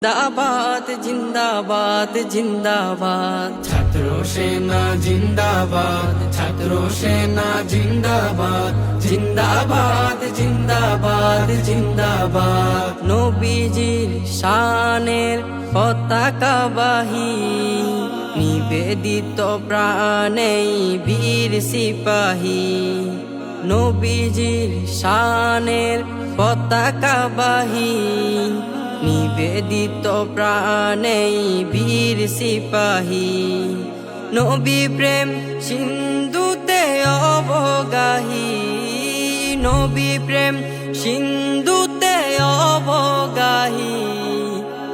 জিন্দাবাদ জিন্দাবাদ জিন্দাবাদ ছাত্র সেনা জিন্দাবাদ, ছাত্র সেনা জিন্দাবাদ, জিন্দাবাদ জিন্দাবাদ জিন্দাবাদ। নবীজির শানের পতাকাবাহী নিবেদিত প্রাণেই বীর সিপাহী। নবীজির শানের পতাকাবাহী নিবেদিত প্রাণেই বীর সিপাহী। নবী প্রেম সিন্ধুতে অবগাহী, নবী প্রেম সিন্ধুতে অবগাহী।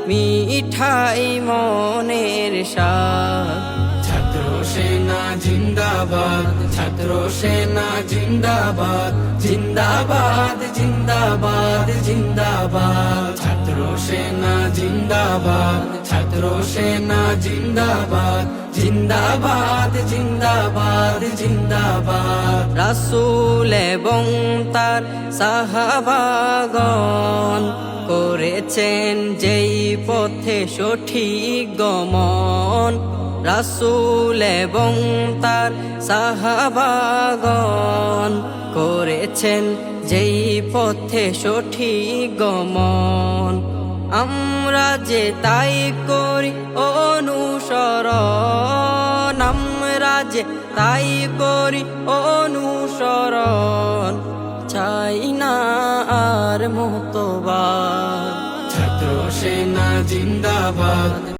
মিঠাই মনের স্বাদ। ছাত্র সেনা জিন্দাবাদ, ছাত্র সেনা জিন্দাবাদ, জিন্দাবাদ জিন্দাবাদ জিন্দাবাদ। ছাত্র সেনা জিন্দাবাদ, ছাত্র সেনা জিন্দাবাদ, জিন্দাবাদ জিন্দাবাদ জিন্দাবাদ। রাসূল এবং তার সাহাবাগণ করেছেন যেই পথে সঠিক গমন। রাসূল এবং তার সাহাবাগণ করেছেন যেই পথে সঠিক গমন। আমরা যে তাই করি অনুসরণ, আমরা যে তাই করি অনুসরণ। চাই না আর মতবাদ। ছাত্র সেনা জিন্দাবাদ,